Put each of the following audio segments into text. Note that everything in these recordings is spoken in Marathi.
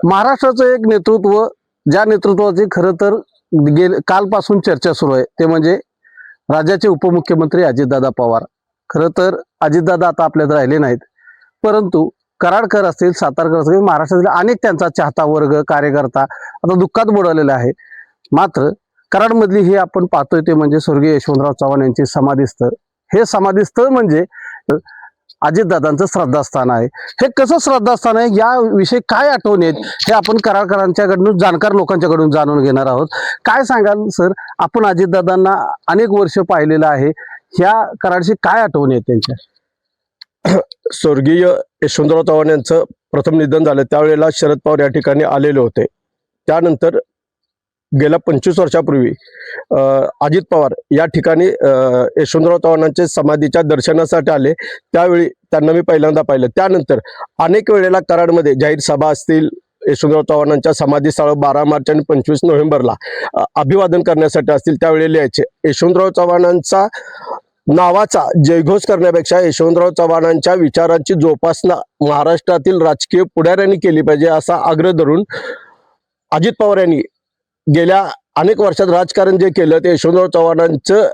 महाराष्ट्राचं एक नेतृत्व, ज्या नेतृत्वाची खरं तर कालपासून चर्चा सुरू आहे ते म्हणजे राज्याचे उपमुख्यमंत्री अजितदादा पवार. खरं तर अजितदादा आता आपल्यात राहिले नाहीत, परंतु कराडकर असतील, सातारकर असतील, महाराष्ट्रातील अनेक त्यांचा चाहता वर्ग, कार्यकर्ता आता दुःखात बुडालेला आहे. मात्र कराडमधली ही आपण पाहतोय ते म्हणजे स्वर्गीय यशवंतराव चव्हाण यांची समाधीस्थळ. हे समाधीस्थळ म्हणजे अजितदादांचं श्रद्धास्थान आहे. हे कसं श्रद्धास्थान आहे, याविषयी काय आठवणी आहेत, हे आपण कराडकरांच्याकडून, जाणकार लोकांच्याकडून जाणून घेणार आहोत. काय सांगाल सर, आपण अजितदादांना अनेक वर्ष पाहिलेलं आहे, ह्या कराडची काय आठवणी आहेत त्यांच्या? स्वर्गीय यशवंतराव चव्हाण यांचं प्रथम निधन झालं त्यावेळेला शरद पवार या ठिकाणी आलेले होते. त्यानंतर गेल्या 25 वर्षापूर्वी अजित पवार या ठिकाणी यशवंतराव चव्हाणांच्या समाधीच्या दर्शनासाठी आले. त्यावेळी त्यांना मी पहिल्यांदा पाहिलं. त्यानंतर अनेक वेळेला कराडमध्ये जाहीर सभा असतील, यशवंतराव चव्हाणांच्या समाधीस्थळ 12 मार्च आणि 25 नोव्हेंबरला अभिवादन करण्यासाठी असतील, त्यावेळी यायचे. यशवंतराव चव्हाणांचा नावाचा जयघोष करण्यापेक्षा यशवंतराव चव्हाणांच्या विचारांची जोपासना महाराष्ट्रातील राजकीय पुढाऱ्यांनी केली पाहिजे असा आग्रह धरून अजित पवार यांनी गेल्या अनेक वर्षात राजकारण जे केलं ते यशवंतराव चव्हाणांचं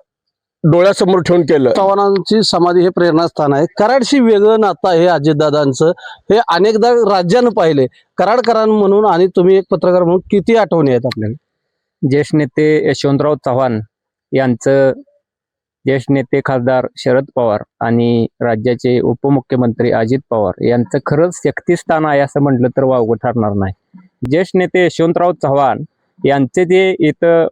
डोळ्यासमोर ठेवून केलं. चव्हाणांची समाधी हे प्रेरणास्थान आहे. कराडशी वेगळं नातं आहे अजितदादांचं, हे अनेकदा राज्यानं पाहिले. कराडकरां म्हणून आणि तुम्ही एक पत्रकार म्हणून किती आठवणी आहेत आपल्याला? ज्येष्ठ नेते यशवंतराव चव्हाण यांचं, ज्येष्ठ नेते खासदार शरद पवार आणि राज्याचे उपमुख्यमंत्री अजित पवार यांचं खरंच शक्तिस्थान आहे असं म्हटलं तर वावगं ठरणार नाही. ज्येष्ठ नेते यशवंतराव चव्हाण यांचे जे इथं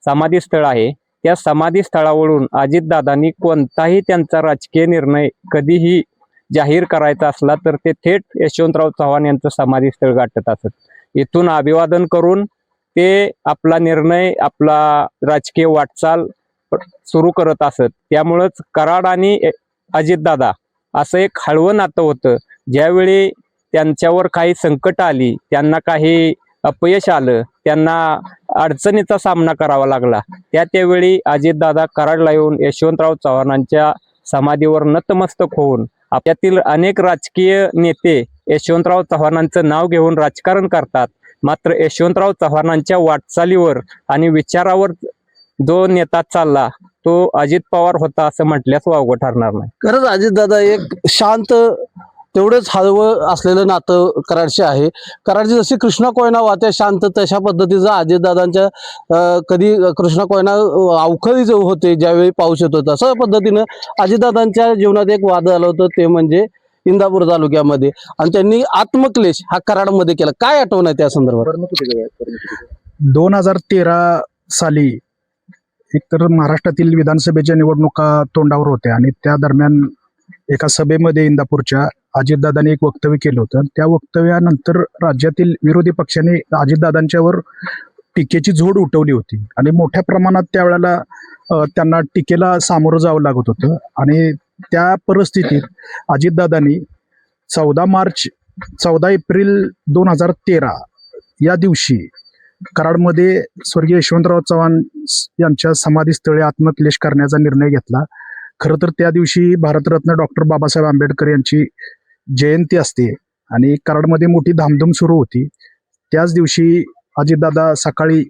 समाधीस्थळ आहे, त्या समाधीस्थळावरून अजितदादांनी कोणताही त्यांचा राजकीय निर्णय कधीही जाहीर करायचा असला तर ते थेट यशवंतराव चव्हाण यांचं समाधीस्थळ गाठत असत. इथून अभिवादन करून ते आपला निर्णय, आपला राजकीय वाटचाल सुरू करत असत. त्यामुळंच कराड आणि अजितदादा असं एक हळवं नातं होतं. ज्यावेळी त्यांच्यावर काही संकट आली, त्यांना काही अपयश आलं, त्यांना अडचणीचा सामना करावा लागला, त्यावेळी अजितदादा कराडला येऊन यशवंतराव चव्हाणांच्या समाधीवर नतमस्तक होऊन, आपल्यातील अनेक राजकीय नेते यशवंतराव चव्हाणांचं नाव घेऊन राजकारण करतात, मात्र यशवंतराव चव्हाणांच्या वाटचालीवर आणि विचारावर जो नेता चालला तो अजित पवार होता असं म्हटल्यास वावगं ठरणार नाही. खरंच अजितदादा एक शांत, तेवढंच हळवं असलेलं नातं कराडशी आहे. कराडची जशी कृष्णा कोयना वाहते शांत, तशा पद्धतीचं अजितदादांच्या कधी कृष्णा कोयना अवखळी जो होते ज्यावेळी पाऊस येतो, तशा पद्धतीनं अजितदादांच्या जीवनात एक वाद आलं होतं, ते म्हणजे इंदापूर तालुक्यामध्ये, आणि त्यांनी आत्मक्लेश हा कराडमध्ये केला. काय आठवण आहे त्या संदर्भात? 2013 साली एकतर महाराष्ट्रातील विधानसभेच्या निवडणुका तोंडावर होत्या आणि त्या दरम्यान एका सभेमध्ये इंदापूरच्या अजितदादांनी एक वक्तव्य केलं होतं. त्या वक्तव्यानंतर राज्यातील विरोधी पक्षाने अजितदादांच्यावर टीकेची झोड उठवली होती आणि मोठ्या प्रमाणात त्यावेळेला त्यांना टीकेला सामोरं जावं लागत होतं. आणि त्या परिस्थितीत अजितदादांनी 14 एप्रिल 2013 या दिवशी कराडमध्ये स्वर्गीय यशवंतराव चव्हाण यांच्या समाधीस्थळी आत्मक्लेश करण्याचा निर्णय घेतला. खरं तर त्या दिवशी भारतरत्न डॉक्टर बाबासाहेब आंबेडकर यांची जयंती असते आणि कराडमध्ये मोठी धामधूम सुरू होती. त्याच दिवशी अजितदादा सकाळी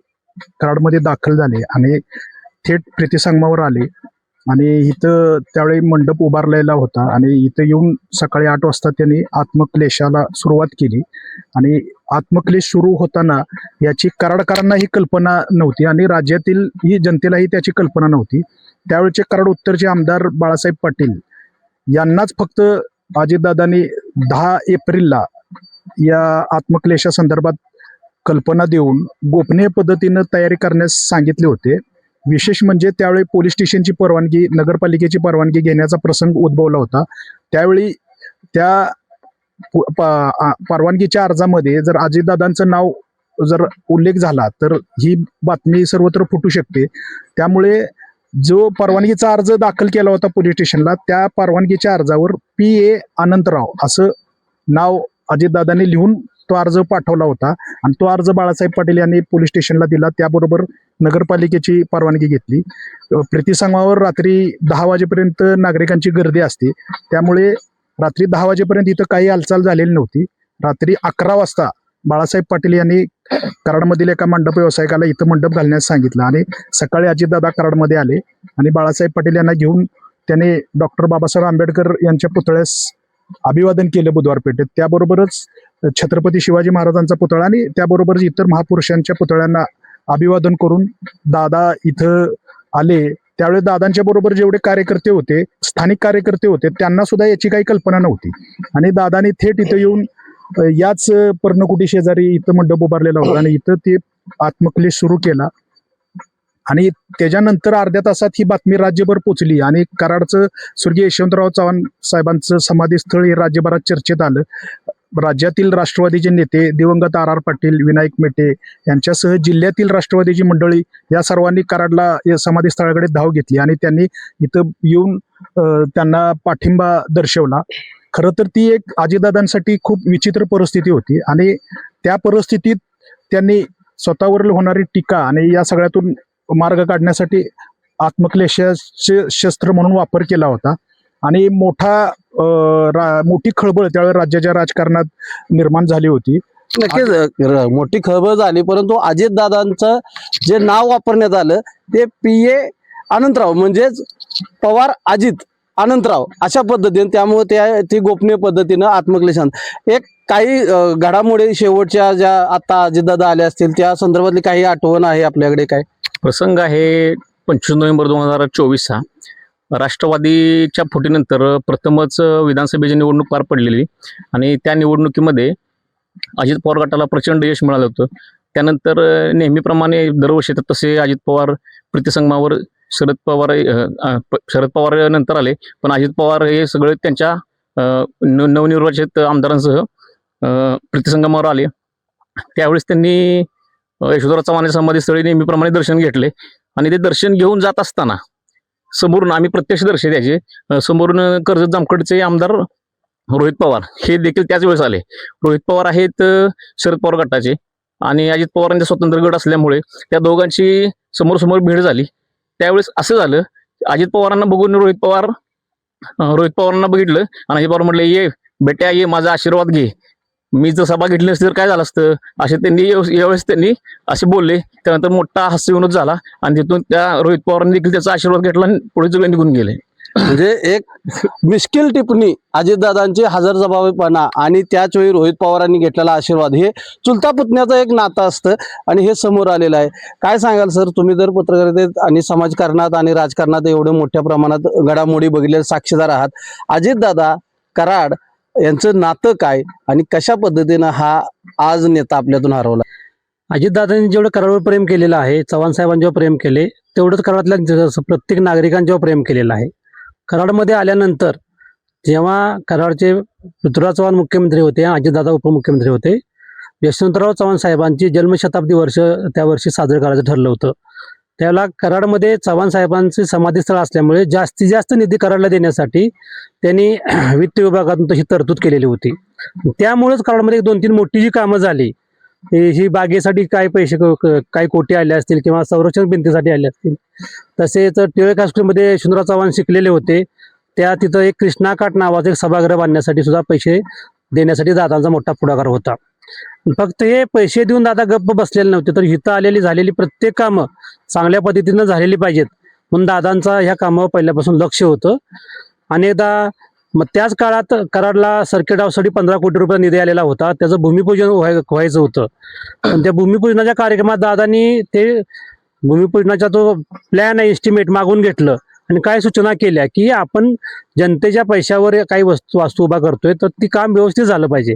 कराडमध्ये दाखल झाले आणि थेट प्रीतिसंगमावर आले आणि इथं त्यावेळी मंडप उभारलेला होता आणि इथं येऊन सकाळी 8 वाजता त्यांनी आत्मक्लेशाला सुरुवात केली. आणि आत्मक्लेश सुरू होताना याची कराडकरांना ही कल्पना नव्हती आणि राज्यातील ही जनतेलाही त्याची कल्पना नव्हती. त्यावेळेचे कराड उत्तरचे आमदार बाळासाहेब पाटील यांनाच फक्त अजितदादांनी 10 एप्रिलला या आत्मक्लेशा संदर्भात कल्पना देऊन गोपनीय पद्धतीनं तयारी करण्यास सांगितले होते. विशेष म्हणजे त्यावेळी पोलीस स्टेशनची परवानगी, नगरपालिकेची परवानगी घेण्याचा प्रसंग उद्भवला होता. त्यावेळी त्या परवानगीच्या अर्जामध्ये जर अजितदादांचं नाव जर उल्लेख झाला तर ही बातमी सर्वत्र फुटू शकते. त्यामुळे जो परवानगीचा अर्ज दाखल केला होता पोलीस स्टेशनला, त्या परवानगीच्या अर्जावर PA अनंतराव असं नाव अजितदादांनी लिहून तो अर्ज पाठवला होता आणि तो अर्ज बाळासाहेब पाटील यांनी पोलीस स्टेशनला दिला. त्याबरोबर नगरपालिकेची परवानगी घेतली. प्रीतिसंगमावर रात्री 10 वाजेपर्यंत नागरिकांची गर्दी असते, त्यामुळे रात्री 10 वाजेपर्यंत इथं काही हालचाल झालेली नव्हती. रात्री 11 वाजता बाळासाहेब पाटील यांनी कराडमधील एका मंडप व्यावसायिकाला इथं मंडप घालण्यास सांगितलं आणि सकाळी अजितदादा कराडमध्ये आले आणि बाळासाहेब पाटील यांना घेऊन त्याने डॉक्टर बाबासाहेब आंबेडकर यांच्या पुतळ्यास अभिवादन केलं बुधवार पेठेत. त्याबरोबरच छत्रपती शिवाजी महाराजांचा पुतळा आणि त्याबरोबरच इतर महापुरुषांच्या पुतळ्यांना अभिवादन करून दादा इथं आले. त्यावेळी दादांच्या बरोबर जेवढे कार्यकर्ते होते, स्थानिक कार्यकर्ते होते, त्यांना सुद्धा याची काही कल्पना नव्हती आणि दादानी थेट इथं येऊन याच पर्णकुटी शेजारी इथं मंडप उभारलेला होता आणि इथं ते आत्मक्लेश सुरू केला आणि त्याच्यानंतर अर्ध्या तासात ही बातमी राज्यभर पोचली आणि कराडचं स्वर्गीय यशवंतराव चव्हाण साहेबांचं समाधीस्थळ हे राज्यभरात चर्चेत आलं. राज्यातील राष्ट्रवादीचे नेते दिवंगत R.R. पाटील, विनायक मेटे यांच्यासह जिल्ह्यातील राष्ट्रवादीची मंडळी या सर्वांनी कराडला या समाधीस्थळाकडे धाव घेतली आणि त्यांनी इथं येऊन त्यांना पाठिंबा दर्शवला. खरं तर ती एक अजितदादांसाठी खूप विचित्र परिस्थिती होती आणि त्या परिस्थितीत त्यांनी स्वतःवर होणारी टीका आणि या सगळ्यातून मार्ग काढण्यासाठी आत्मक्लेशाचे शस्त्र म्हणून वापर केला होता आणि मोठी खळबळ त्यावेळी राज्याच्या राजकारणात निर्माण झाली होती. नक्कीच मोठी खळबळ झाली, परंतु अजितदादांचं जे नाव वापरण्यात आलं ते PA अनंतराव म्हणजेच पवार अजित अनंतराव अशा पद्धतीने, त्यामुळे ती गोपनीय पद्धतीनं आत्मक्लेशांत एक काही घडामोडी शेवटच्या ज्या आता अजितदादा आले असतील त्या संदर्भातली काही आठवण आहे आपल्याकडे? काय प्रसंग आहे 25 नोव्हेंबर 2024 हा राष्ट्रवादीच्या फुटीनंतर प्रथमच विधानसभेची निवडणूक पार पडलेली आणि त्या निवडणुकीमध्ये अजित पवार गटाला प्रचंड यश मिळालं होतं. त्यानंतर नेहमीप्रमाणे दरवर्षी तसे अजित पवार प्रतिसंगमावर शरद पवार नंतर आले, पण अजित पवार हे सगळे त्यांच्या नवनिर्वाचित आमदारांसह प्रतिसंगमावर आले. त्यावेळेस त्यांनी यशवंतराव चव्हाण समाधीस्थळी नेहमीप्रमाणे दर्शन घेतले आणि ते दर्शन घेऊन जात असताना समोरून आम्ही प्रत्यक्ष दर्शन द्यायचे, समोरून कर्जत जामखेडचे आमदार रोहित पवार हे देखील त्याच वेळेस आले. रोहित पवार आहेत शरद पवार गटाचे आणि अजित पवारांचे स्वतंत्र गट असल्यामुळे त्या दोघांची समोर भेट झाली. त्यावेळेस असं झालं, अजित पवारांना बघून रोहित पवारांना बघितलं आणि अजित पवार म्हटले, ये बेट्या ये, माझा आशीर्वाद घे, मी जर सभा घेतली नसती तर काय झालं असतं, असे त्यांनी यावेळेस त्यांनी असे बोलले. त्यानंतर मोठा हास्यविनोद झाला आणि तिथून त्या रोहित पवारांनी देखील त्याचा आशीर्वाद घेतला आणि पुढे सगळे निघून गेले. म्हणजे एक मिश्किल टिप्पणी, अजितदादांची हजरजबाबीपणा आणि त्याच वेळी रोहित पवारांनी घेतलेला आशीर्वाद, हे चुलता पुतण्याचं एक नातं असतं आणि हे समोर आलेलं आहे. काय सांगाल सर, तुम्ही तर पत्रकारितेत आणि समाजकारणात आणि राजकारणात एवढे मोठ्या प्रमाणात घडामोडी बघितले, साक्षीदार आहात. अजितदादा, कराड यांचं नातं काय आणि कशा पद्धतीनं हा आज नेता आपल्यातून हरवला? अजितदादांनी जेवढं कराडवर प्रेम केलेलं आहे, चव्हाण साहेबांच्यावर प्रेम केले, तेवढंच कराडातल्या प्रत्येक नागरिकांच्यावर प्रेम केलेलं आहे. कराडमध्ये आल्यानंतर जेव्हा कराडचे पृथ्वीराज चव्हाण मुख्यमंत्री होते, अजितदादा उपमुख्यमंत्री होते, यशवंतराव चव्हाण साहेबांची जन्मशताब्दी वर्ष त्या वर्षी साजरं करायचं ठरलं होतं. त्याला कराडमध्ये चव्हाण साहेबांचे समाधीस्थळ असल्यामुळे जास्तीत जास्त निधी कराडला देण्यासाठी त्यांनी वित्त विभागातून तशी तरतूद केलेली होती. त्यामुळेच कराडमध्ये 2-3 मोठी जी कामं झाली, ही बागेसाठी काय पैसे काही कोटी आले असतील किंवा संरक्षण भिंतीसाठी आले असतील. तसेच टिळक हायस्कूलमध्ये यशवंतराव चव्हाण शिकलेले होते, त्या तिथं एक कृष्णाकाठ नावाचं एक सभागृह बांधण्यासाठी सुद्धा पैसे देण्यासाठी दादांचा मोठा पुढाकार होता. फक्त हे पैसे देऊन दादा गप्प बसलेले नव्हते, तर इथं झालेली प्रत्येक कामं चांगल्या पद्धतीनं झालेली पाहिजेत म्हणून दादांचा ह्या कामावर पहिल्यापासून लक्ष होतं. अनेकदा मग त्याच काळात कराडला सर्किट हाऊससाठी 15 कोटी रुपये निधी आलेला होता, त्याचं भूमिपूजन व्हायचं होतं. पण त्या भूमिपूजनाच्या कार्यक्रमात दादांनी ते भूमिपूजनाचा जो प्लॅन आहे, एस्टिमेट मागून घेतलं आणि काय सूचना केल्या की आपण जनतेच्या पैशावर काही वास्तू उभा करतोय, तर ती काम व्यवस्थित झालं पाहिजे.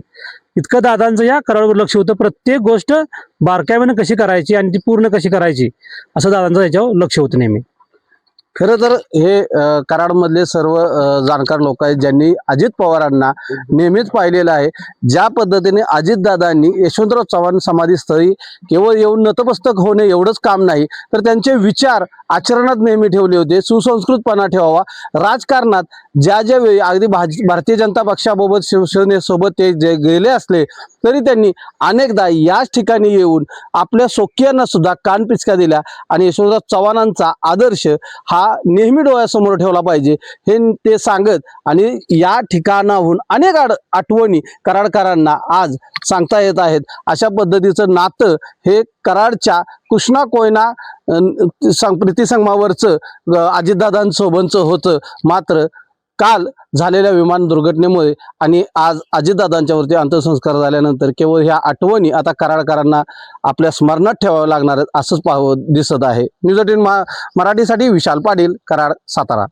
इतकं दादांचं या कराडवर लक्ष होतं. प्रत्येक गोष्ट बारकाईने कशी करायची आणि ती पूर्ण कशी करायची असं दादांचं याच्यावर लक्ष होतं नेहमी. खरं तर हे कराडमधले सर्व जाणकार लोक आहेत ज्यांनी अजित पवारांना नेहमीच पाहिलेलं आहे. ज्या पद्धतीने अजितदादांनी यशवंतराव चव्हाण समाधीस्थळी केवळ येऊन नतमस्तक होणे एवढंच काम नाही, तर त्यांचे विचार आचरणात नेहमी ठेवले होते. सुसंस्कृतपणा ठेवावा. राजकारणात ज्या वेळी अगदी भारतीय जनता पक्षाबरोबर शिवसेनेसोबत ते जे गेले असले तरी त्यांनी अनेकदा याच ठिकाणी येऊन आपल्या सोकियांना सुद्धा कानपिचका दिल्या आणि यशवंतराव चव्हाणांचा आदर्श हा हा नेहमी डोळ्यासमोर ठेवला पाहिजे हे ते सांगत आणि या ठिकाणाहून अनेक आठवणी कराडकरांना आज सांगता येत आहेत. अशा पद्धतीचं नातं हे कराडच्या कृष्णा कोयना प्रीतिसंगमावरचं अजितदादांसोबतचं होतं. मात्र काल झालेल्या विमान दुर्घटनेमुळे आणि आज अजितदादांच्यावरती अंत्यसंस्कार झाल्यानंतर केवळ ह्या आठवणी आता कराडकरांना आपल्या स्मरणात ठेवाव्या लागणार आहेत असंच पाहावं दिसत आहे. न्यूज 18 मराठीसाठी विशाल पाटील, कराड, सातारा.